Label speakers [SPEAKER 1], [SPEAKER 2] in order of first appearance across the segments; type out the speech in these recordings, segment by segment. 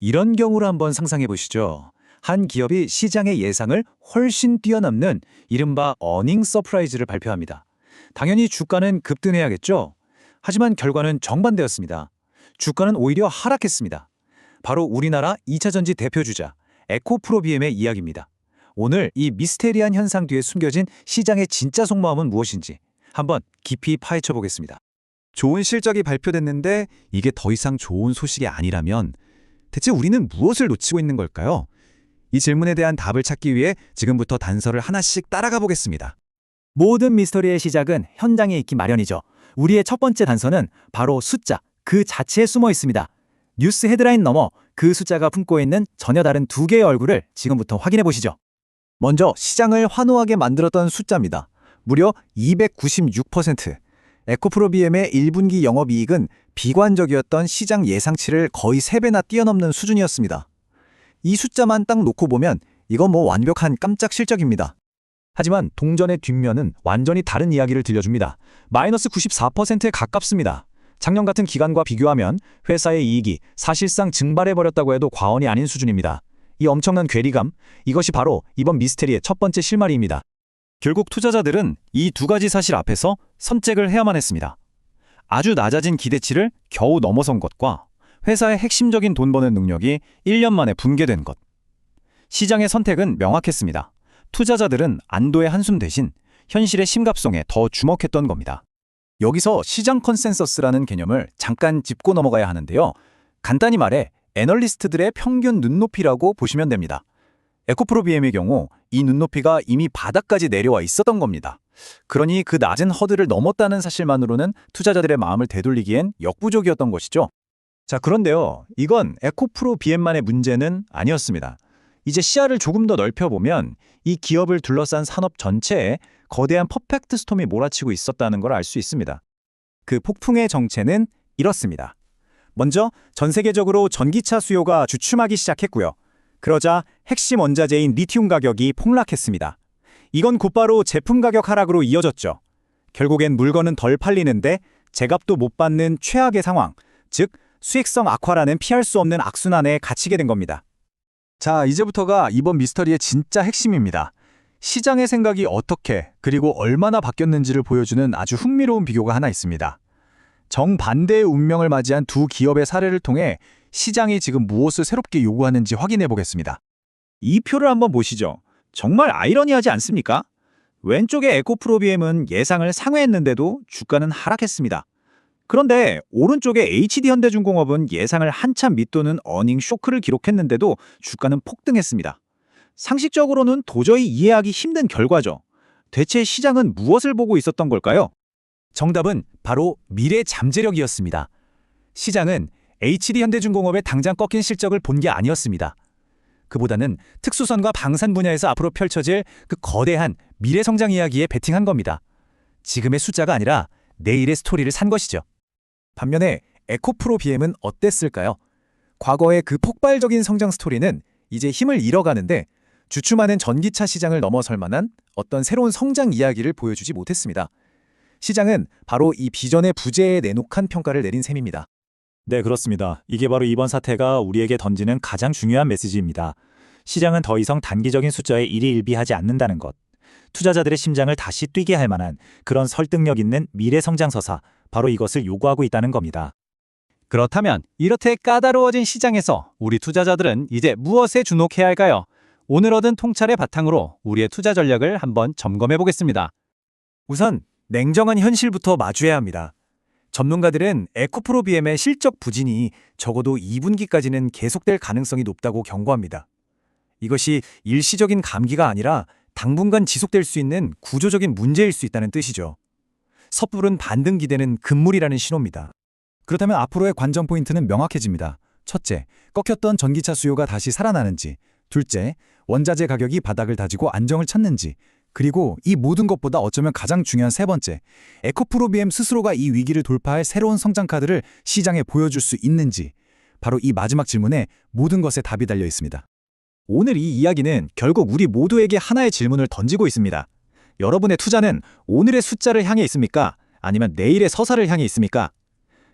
[SPEAKER 1] 이런 경우를 한번 상상해 보시죠. 한 기업이 시장의 예상을 훨씬 뛰어넘는 이른바 어닝 서프라이즈를 발표합니다. 당연히 주가는 급등해야겠죠. 하지만 결과는 정반대였습니다. 주가는 오히려 하락했습니다. 바로 우리나라 2차 전지 대표주자 에코프로비엠의 이야기입니다. 오늘 이 미스테리한 현상 뒤에 숨겨진 시장의 진짜 속마음은 무엇인지 한번 깊이 파헤쳐 보겠습니다.
[SPEAKER 2] 좋은 실적이 발표됐는데 이게 더 이상 좋은 소식이 아니라면 대체 우리는 무엇을 놓치고 있는 걸까요? 이 질문에 대한 답을 찾기 위해 지금부터 단서를 하나씩 따라가 보겠습니다.
[SPEAKER 3] 모든 미스터리의 시작은 현장에 있기 마련이죠. 우리의 첫 번째 단서는 바로 숫자, 그 자체에 숨어 있습니다. 뉴스 헤드라인 너머 그 숫자가 품고 있는 전혀 다른 두 개의 얼굴을 지금부터 확인해 보시죠.
[SPEAKER 2] 먼저 시장을 환호하게 만들었던 숫자입니다. 무려 296%. 에코프로비엠의 1분기 영업이익은 비관적이었던 시장 예상치를 거의 3배나 뛰어넘는 수준이었습니다. 이 숫자만 딱 놓고 보면 이건 완벽한 깜짝 실적입니다. 하지만 동전의 뒷면은 완전히 다른 이야기를 들려줍니다. 마이너스 94%에 가깝습니다. 작년 같은 기간과 비교하면 회사의 이익이 사실상 증발해버렸다고 해도 과언이 아닌 수준입니다. 이 엄청난 괴리감, 이것이 바로 이번 미스테리의 첫 번째 실마리입니다. 결국 투자자들은 이 두 가지 사실 앞에서 선택을 해야만 했습니다. 아주 낮아진 기대치를 겨우 넘어선 것과 회사의 핵심적인 돈 버는 능력이 1년 만에 붕괴된 것. 시장의 선택은 명확했습니다. 투자자들은 안도의 한숨 대신 현실의 심각성에 더 주목했던 겁니다. 여기서 시장 컨센서스라는 개념을 잠깐 짚고 넘어가야 하는데요. 간단히 말해 애널리스트들의 평균 눈높이라고 보시면 됩니다. 에코프로비엠의 경우 이 눈높이가 이미 바닥까지 내려와 있었던 겁니다. 그러니 그 낮은 허들을 넘었다는 사실만으로는 투자자들의 마음을 되돌리기엔 역부족이었던 것이죠. 자, 그런데요. 이건 에코프로비엠만의 문제는 아니었습니다. 이제 시야를 조금 더 넓혀보면 이 기업을 둘러싼 산업 전체에 거대한 퍼펙트 스톰이 몰아치고 있었다는 걸 알 수 있습니다. 그 폭풍의 정체는 이렇습니다. 먼저 전 세계적으로 전기차 수요가 주춤하기 시작했고요. 그러자 핵심 원자재인 리튬 가격이 폭락했습니다. 이건 곧바로 제품 가격 하락으로 이어졌죠. 결국엔 물건은 덜 팔리는데 제값도 못 받는 최악의 상황, 즉 수익성 악화라는 피할 수 없는 악순환에 갇히게 된 겁니다. 자, 이제부터가 이번 미스터리의 진짜 핵심입니다. 시장의 생각이 어떻게 그리고 얼마나 바뀌었는지를 보여주는 아주 흥미로운 비교가 하나 있습니다. 정반대의 운명을 맞이한 두 기업의 사례를 통해 시장이 지금 무엇을 새롭게 요구하는지 확인해 보겠습니다. 이 표를 한번 보시죠. 정말 아이러니하지 않습니까? 왼쪽의 에코프로비엠은 예상을 상회했는데도 주가는 하락했습니다. 그런데 오른쪽의 HD현대중공업은 예상을 한참 밑도는 어닝 쇼크를 기록했는데도 주가는 폭등했습니다. 상식적으로는 도저히 이해하기 힘든 결과죠. 대체 시장은 무엇을 보고 있었던 걸까요? 정답은 바로 미래 잠재력이었습니다. 시장은 HD현대중공업의 당장 꺾인 실적을 본 게 아니었습니다. 그보다는 특수선과 방산 분야에서 앞으로 펼쳐질 그 거대한 미래 성장 이야기에 베팅한 겁니다. 지금의 숫자가 아니라 내일의 스토리를 산 것이죠. 반면에 에코프로비엠은 어땠을까요? 과거의 그 폭발적인 성장 스토리는 이제 힘을 잃어가는데 주춤하는 전기차 시장을 넘어설 만한 어떤 새로운 성장 이야기를 보여주지 못했습니다. 시장은 바로 이 비전의 부재에 내놓한 평가를 내린 셈입니다.
[SPEAKER 3] 네, 그렇습니다. 이게 바로 이번 사태가 우리에게 던지는 가장 중요한 메시지입니다. 시장은 더 이상 단기적인 숫자에 일희일비하지 않는다는 것. 투자자들의 심장을 다시 뛰게 할 만한 그런 설득력 있는 미래 성장 서사, 바로 이것을 요구하고 있다는 겁니다.
[SPEAKER 2] 그렇다면 이렇게 까다로워진 시장에서 우리 투자자들은 이제 무엇에 주목해야 할까요? 오늘 얻은 통찰의 바탕으로 우리의 투자 전략을 한번 점검해 보겠습니다. 우선 냉정한 현실부터 마주해야 합니다. 전문가들은 에코프로비엠의 실적 부진이 적어도 2분기까지는 계속될 가능성이 높다고 경고합니다. 이것이 일시적인 감기가 아니라 당분간 지속될 수 있는 구조적인 문제일 수 있다는 뜻이죠. 섣부른 반등 기대는 금물이라는 신호입니다. 그렇다면 앞으로의 관전 포인트는 명확해집니다. 첫째, 꺾였던 전기차 수요가 다시 살아나는지. 둘째, 원자재 가격이 바닥을 다지고 안정을 찾는지. 그리고 이 모든 것보다 어쩌면 가장 중요한 세 번째, 에코프로비엠 스스로가 이 위기를 돌파할 새로운 성장 카드를 시장에 보여줄 수 있는지. 바로 이 마지막 질문에 모든 것에 답이 달려 있습니다. 오늘 이 이야기는 결국 우리 모두에게 하나의 질문을 던지고 있습니다. 여러분의 투자는 오늘의 숫자를 향해 있습니까? 아니면 내일의 서사를 향해 있습니까?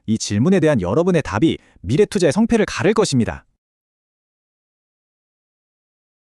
[SPEAKER 2] 이 질문에 대한 여러분의 답이 미래 투자의 성패를 가를 것입니다.